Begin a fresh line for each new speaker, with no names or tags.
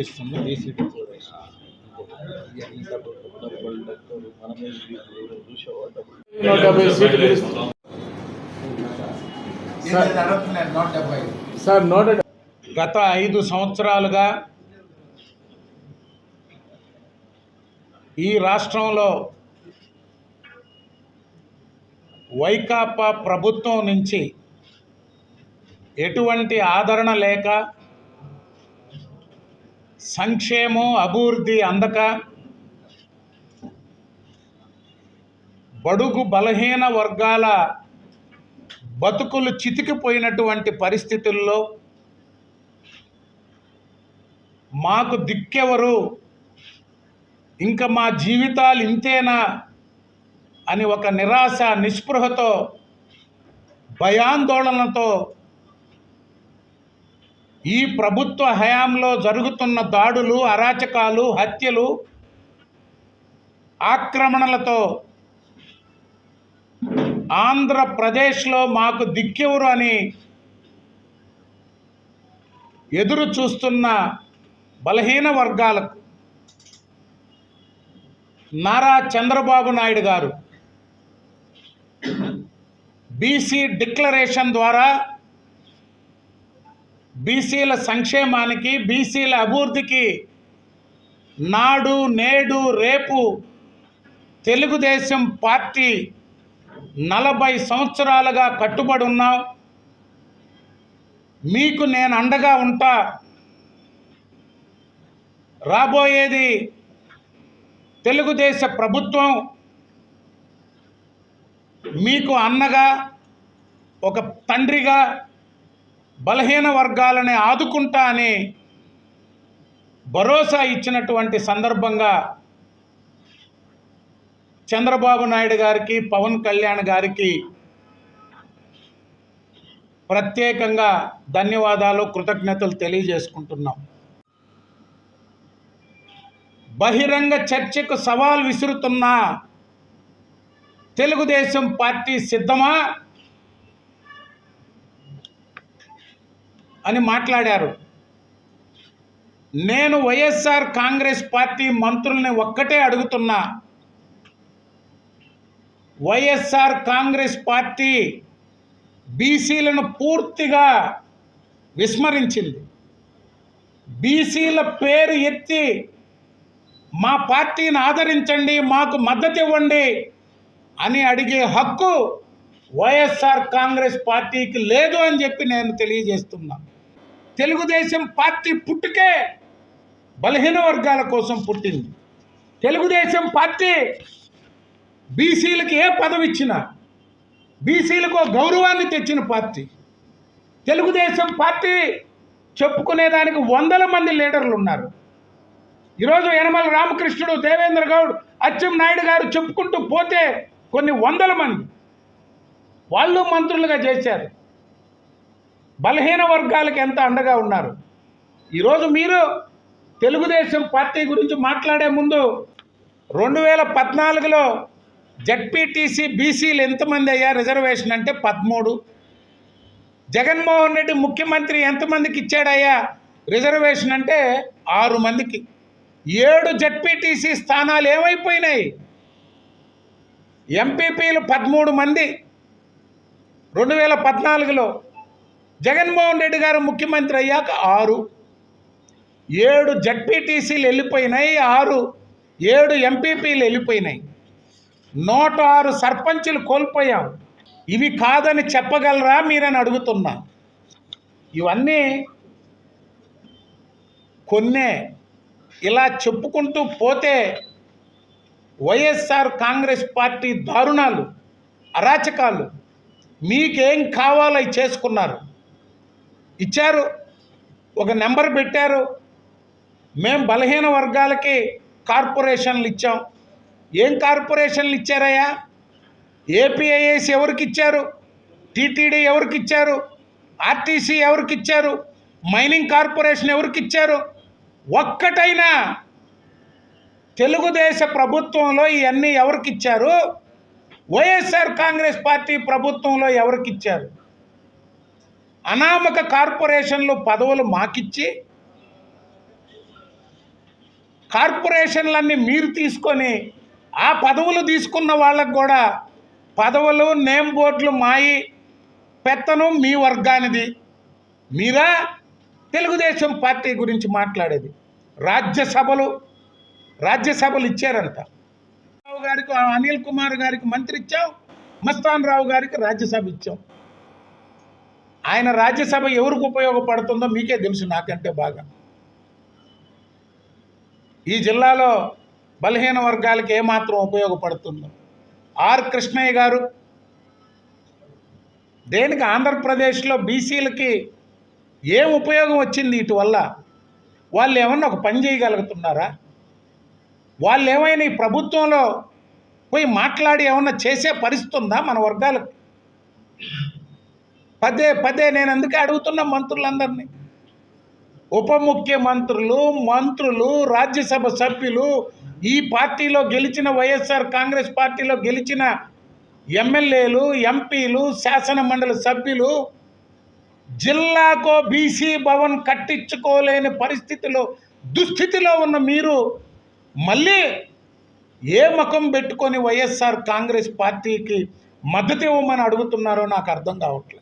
పాటిస్తుంది BC గత 5 సంవత్సరాలుగా ఈ రాష్ట్రంలో వైకాపా ప్రభుత్వం నుంచి ఎటువంటి ఆదరణ లేక, సంక్షేమం అభివృద్ధి అందక, బడుగు బలహీన వర్గాల బతుకులు చితికిపోయినటువంటి పరిస్థితుల్లో మాకు దిక్కెవరు, ఇంకా మా జీవితాలు ఇంతేనా అని ఒక నిరాశ, నిస్పృహతో, భయాందోళనతో ఈ ప్రభుత్వ హయాంలో జరుగుతున్న దాడులు, అరాచకాలు, హత్యలు, ఆక్రమణలతో ఆంధ్రప్రదేశ్లో మాకు దిక్కెవరు అని ఎదురు చూస్తున్న బలహీన వర్గాలకు నారా చంద్రబాబు నాయుడు గారు బీసీ డిక్లరేషన్ ద్వారా బీసీల సంక్షేమానికి, బీసీల అభివృద్ధికి నాడు నేడు రేపు తెలుగుదేశం పార్టీ 40 సంవత్సరాలుగా కట్టుబడి ఉన్నాం. మీకు నేను అండగా ఉంటా. రాబోయేది తెలుగుదేశ ప్రభుత్వం, మీకు అన్నగా, ఒక తండ్రిగా బలహీన వర్గాలని ఆదుకుంటా అని భరోసా ఇచ్చినటువంటి సందర్భంగా చంద్రబాబు నాయుడు గారికి, పవన్ కళ్యాణ్ గారికి ప్రత్యేకంగా ధన్యవాదాలు, కృతజ్ఞతలు తెలియజేసుకుంటున్నాం. బహిరంగ చర్చకు సవాల్ విసురుతున్న తెలుగుదేశం పార్టీ సిద్ధమా అని మాట్లాడారు. నేను వైఎస్ఆర్ కాంగ్రెస్ పార్టీ మంత్రుల్ని ఒక్కటే అడుగుతున్నా. వైఎస్ఆర్ కాంగ్రెస్ పార్టీ బీసీలను పూర్తిగా విస్మరించింది. బీసీల పేరు ఎత్తి మా పార్టీని ఆదరించండి, మాకు మద్దతు ఇవ్వండి అని అడిగే హక్కు వైఎస్ఆర్ కాంగ్రెస్ పార్టీకి లేదు అని చెప్పి నేను తెలియజేస్తున్నా. తెలుగుదేశం పార్టీ పుట్టుకే బలహీన వర్గాల కోసం పుట్టింది. తెలుగుదేశం పార్టీ బీసీలకు ఏ పదవి ఇచ్చినా బీసీలకు గౌరవాన్ని తెచ్చిన పార్టీ. తెలుగుదేశం పార్టీ చెప్పుకునేదానికి 100 మంది లీడర్లు ఉన్నారు. ఈరోజు యనమల రామకృష్ణుడు, దేవేంద్ర గౌడ్, అచ్చెన్నాయుడు గారు చెప్పుకుంటూ పోతే కొన్ని 100 మంది వాళ్ళు మంత్రులుగా చేశారు. బలహీన వర్గాలకు ఎంత అండగా ఉన్నారు. ఈరోజు మీరు తెలుగుదేశం పార్టీ గురించి మాట్లాడే ముందు 2014లో జడ్పీటీసీ బీసీలు ఎంతమంది అయ్యా రిజర్వేషన్ అంటే 13. జగన్మోహన్ రెడ్డి ముఖ్యమంత్రి ఎంతమందికి ఇచ్చాడయ్యా రిజర్వేషన్ అంటే 6 మందికి. 7 జడ్పీటీసీ స్థానాలు ఏమైపోయినాయి? ఎంపీపీలు 13 మంది 2014లో. జగన్మోహన్ రెడ్డి గారు ముఖ్యమంత్రి అయ్యాక 6. 7 జడ్పీటీసీలు వెళ్ళిపోయినాయి, 7 ఎంపీపీలు వెళ్ళిపోయినాయి. 106 సర్పంచులు కోల్పోయాం. ఇవి కాదని చెప్పగలరా మీరని అడుగుతున్నా. ఇవన్నీ కొన్నే. ఇలా చెప్పుకుంటూ పోతే వైఎస్ఆర్ కాంగ్రెస్ పార్టీ దారుణాలు, అరాచకాలు మీకేం కావాలో అవి చేసుకున్నారు. ఇచ్చారు, ఒక నెంబర్ పెట్టారు. మేము బలహీన వర్గాలకి కార్పొరేషన్లు ఇచ్చాం. ఏం కార్పొరేషన్లు ఇచ్చారయ్యా? ఏపీఐఎస్ ఎవరికి ఇచ్చారు? టీటీడీ ఎవరికి ఇచ్చారు? ఆర్టీసీ ఎవరికి ఇచ్చారు? మైనింగ్ కార్పొరేషన్ ఎవరికి ఇచ్చారు? ఒక్కటైనా తెలుగుదేశ ప్రభుత్వంలో ఇవన్నీ ఎవరికి ఇచ్చారు? వైఎస్ఆర్ కాంగ్రెస్ పార్టీ ప్రభుత్వంలో ఎవరికి ఇచ్చారు? అనామక కార్పొరేషన్లు పదవులు మాకిచ్చి కార్పొరేషన్లన్నీ మీరు తీసుకొని ఆ పదవులు తీసుకున్న వాళ్ళకు కూడా పదవులు నేమ్ బోర్డులు మాయి, పెత్తనం మీ వర్గానిది. మీరా తెలుగుదేశం పార్టీ గురించి మాట్లాడేది? రాజ్యసభలు ఇచ్చారంట. రావు గారికి, అనిల్ కుమార్ గారికి మంత్రి ఇచ్చాం, మస్తాన్ రావు గారికి రాజ్యసభ ఇచ్చాం. ఆయన రాజ్యసభ ఎవరికి ఉపయోగపడుతుందో మీకే తెలుసు, నాకంటే బాగా. ఈ జిల్లాలో బలహీన వర్గాలకు ఏమాత్రం ఉపయోగపడుతుందో. ఆర్ కృష్ణయ్య గారు దేనికి ఆంధ్రప్రదేశ్లో బీసీలకి ఏం ఉపయోగం వచ్చింది ఇటు వల్ల? వాళ్ళు ఏమన్నా ఒక పని చేయగలుగుతున్నారా? వాళ్ళు ఏమైనా ఈ ప్రభుత్వంలో పోయి మాట్లాడి ఏమన్నా చేసే పరిస్థితి ఉందా మన వర్గాలకు? పదే నేను అందుకే అడుగుతున్నా మంత్రులందరినీ, ఉప ముఖ్యమంత్రులు, మంత్రులు, రాజ్యసభ సభ్యులు, ఈ పార్టీలో గెలిచిన వైఎస్ఆర్ కాంగ్రెస్ పార్టీలో గెలిచిన ఎమ్మెల్యేలు, ఎంపీలు, శాసన మండలి సభ్యులు జిల్లాకో బీసీ భవన్ కట్టించుకోలేని దుస్థితిలో ఉన్న మీరు మళ్ళీ ఏ ముఖం పెట్టుకొని వైఎస్ఆర్ కాంగ్రెస్ పార్టీకి మద్దతు ఇవ్వమని అడుగుతున్నారో నాకు అర్థం కావట్లేదు.